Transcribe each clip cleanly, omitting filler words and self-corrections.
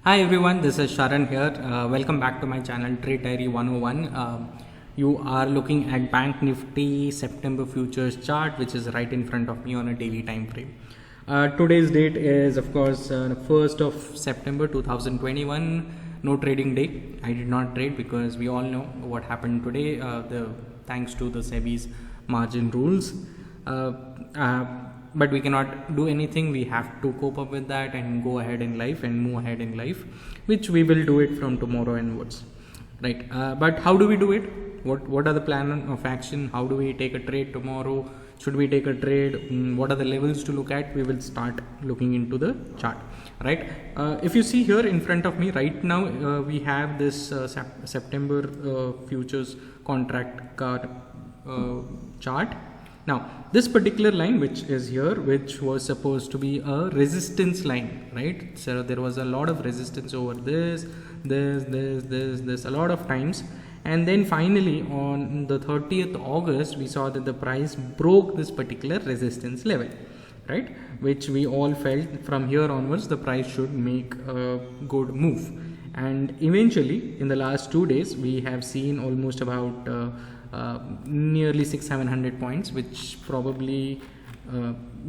Hi everyone, this is Sharan here. Welcome back to my channel Trade Diary 101. You are looking at Bank Nifty September futures chart, which is right in front of me on a daily time frame. Today's date is of course 1st of September 2021. No trading day. I did not trade because we all know what happened today. Thanks to the SEBI's margin rules. But we cannot do anything. We have to cope up with that and go ahead in life and move ahead in life, which we will do it from tomorrow onwards, right? But how do we do it? What are the plan of action? How do we take a trade tomorrow? Should we take a trade? What are the levels to look at? We will start looking into the chart, right? If you see here in front of me right now, we have this September futures contract card chart. Now this particular line which is here, which was supposed to be a resistance line, right? So there was a lot of resistance over this a lot of times, and then finally on the 30th August we saw that the price broke this particular resistance level, right? Which we all felt from here onwards the price should make a good move, and eventually in the last 2 days we have seen almost about nearly 600-700 points, which probably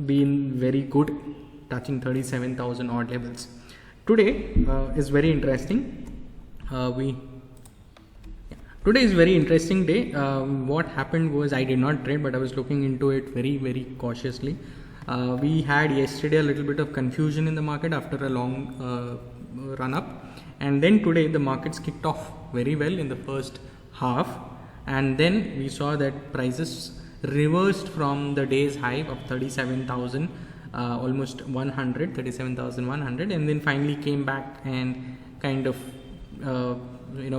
been very good, touching 37,000 odd levels. Today is very interesting. Today is very interesting day. What happened was I did not trade, but I was looking into it very cautiously. We had yesterday a little bit of confusion in the market after a long run up, and then today the markets kicked off very well in the first half, and then we saw that prices reversed from the day's high of 37,000 almost 37,100, and then finally came back and kind of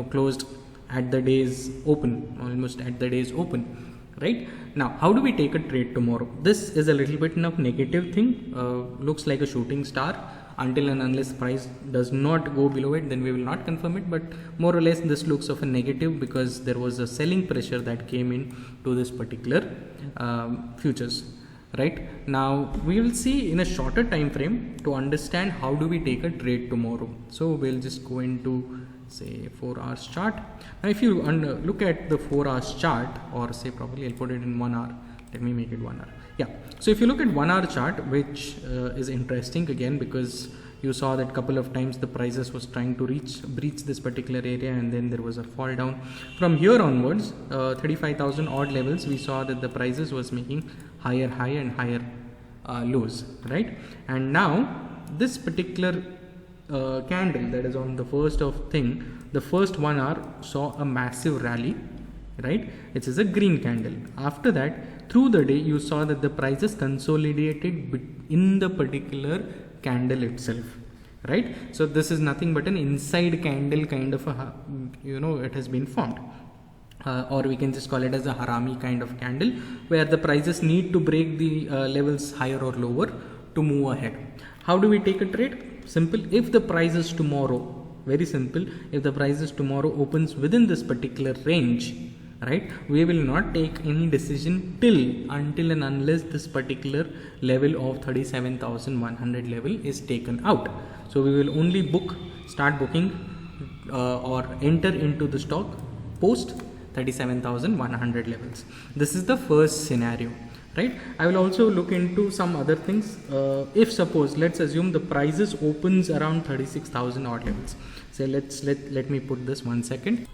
closed at the day's open, almost at the day's open, right? Now how do we take a trade tomorrow? This is a little bit of negative thing. Looks like a shooting star. Until and unless price does not go below it, then we will not confirm it, but more or less this looks of a negative because there was a selling pressure that came in to this particular futures, right? Now we will see in a shorter time frame to understand how do we take a trade tomorrow. So we'll just go into say 4 hours chart. Now if you look at the 4 hours chart, or say probably I'll put it in 1 hour, let me make it 1 hour. Yeah, so if you look at 1 hour chart, which is interesting again because you saw that couple of times the prices was trying to breach this particular area, and then there was a fall down. From here onwards, 35,000 odd levels, we saw that the prices was making higher high and higher lows, right? And now this particular candle that is on the first of thing, the first 1 hour saw a massive rally, right? It is a green candle. After that, through the day you saw that the prices consolidated in the particular candle itself, right? So this is nothing but an inside candle kind of a, it has been formed, or we can just call it as a harami kind of candle, where the prices need to break the levels higher or lower to move ahead. How do we take a trade? Simple. If the price is tomorrow, very simple, if the price is tomorrow opens within this particular range, right, we will not take any decision until and unless this particular level of 37,100 level is taken out. So we will only start booking or enter into the stock post 37,100 levels. This is the first scenario, right? I will also look into some other things. If suppose, let's assume the prices opens around 36,000 odd levels. So let me put this 1 second.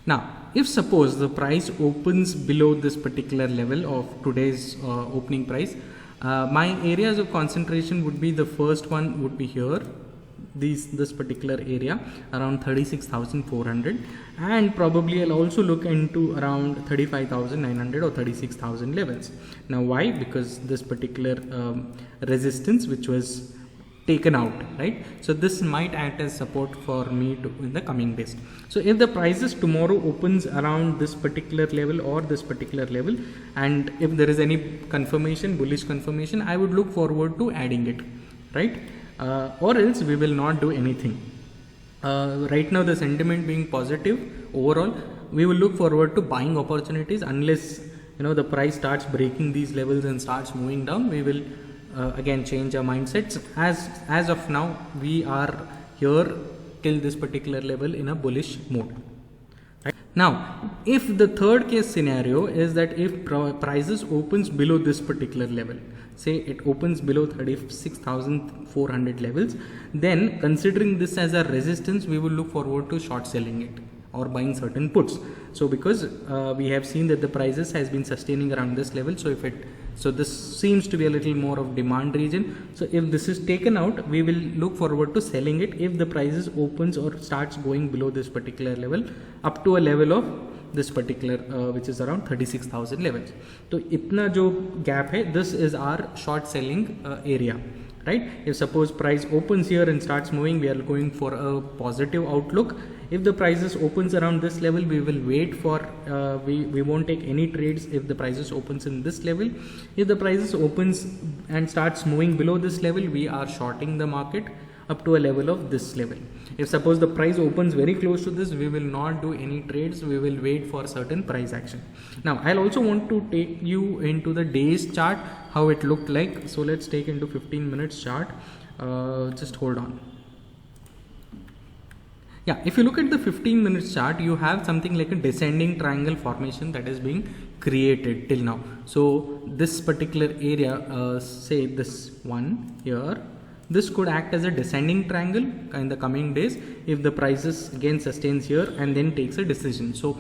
Now, if suppose the price opens below this particular level of today's opening price, my areas of concentration would be, the first one would be here, this particular area around 36,400, and probably I'll also look into around 35,900 or 36,000 levels. Now why? Because this particular resistance which was taken out, right? So this might act as support for me in the coming days. So if the prices tomorrow opens around this particular level or this particular level, and if there is any confirmation, bullish confirmation, I would look forward to adding it, right? Or else we will not do anything. Right now the sentiment being positive overall, we will look forward to buying opportunities unless the price starts breaking these levels and starts moving down. We will again change our mindsets. As of now we are here till this particular level in a bullish mode. Right? Now, if the third case scenario is that if prices opens below this particular level, say it opens below 36,400 levels, then considering this as a resistance, we will look forward to short selling it or buying certain puts. So because we have seen that the prices has been sustaining around this level, so this seems to be a little more of demand region. So if this is taken out, we will look forward to selling it if the prices opens or starts going below this particular level up to a level of this particular which is around 36,000 levels. So itna jo gap hai, this is our short selling area. Right? If suppose price opens here and starts moving, we are going for a positive outlook. If the prices opens around this level, we will wait for we won't take any trades if the prices opens in this level. If the prices opens and starts moving below this level, we are shorting the market up to a level of this level. If suppose the price opens very close to this, we will not do any trades, we will wait for certain price action. Now I'll also want to take you into the days chart, how it looked like. So let's take into 15 minutes chart. Just hold on. Yeah, if you look at the 15 minutes chart, you have something like a descending triangle formation that is being created till now. So this particular area, say this one here, this could act as a descending triangle in the coming days if the prices again sustains here and then takes a decision. So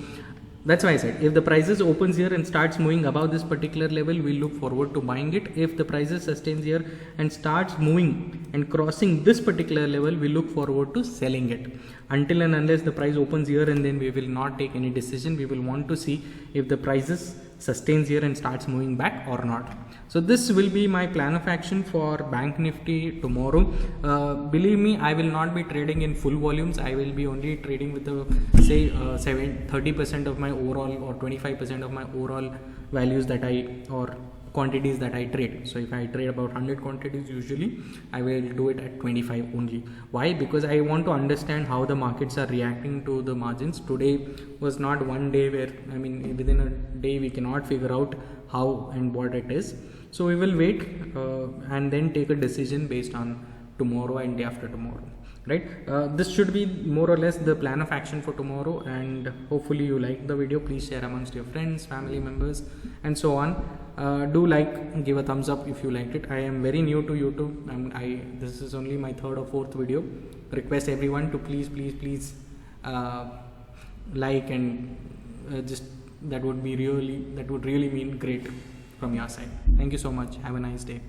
that's why I said if the prices opens here and starts moving above this particular level, we look forward to buying it. If the prices sustains here and starts moving and crossing this particular level, we look forward to selling it. Until and unless the price opens here and then we will not take any decision. We will want to see if the prices sustains here and starts moving back or not. So this will be my plan of action for Bank Nifty tomorrow. Believe me, I will not be trading in full volumes. I will be only trading with the say 30% of my overall or 25% of my overall values that or quantities that I trade. So if I trade about 100 quantities, usually I will do it at 25 only. Why? Because I want to understand how the markets are reacting to the margins. Today was not one day where, I mean, within a day we cannot figure out how and what it is. So we will wait and then take a decision based on tomorrow and day after tomorrow. Right? This should be more or less the plan of action for tomorrow, and hopefully you like the video. Please share amongst your friends, family members and so on. Do like, give a thumbs up if you liked it. I am very new to YouTube and this is only my third or fourth video. Request everyone to please like and just that would really mean great from your side. Thank you so much. Have a nice day.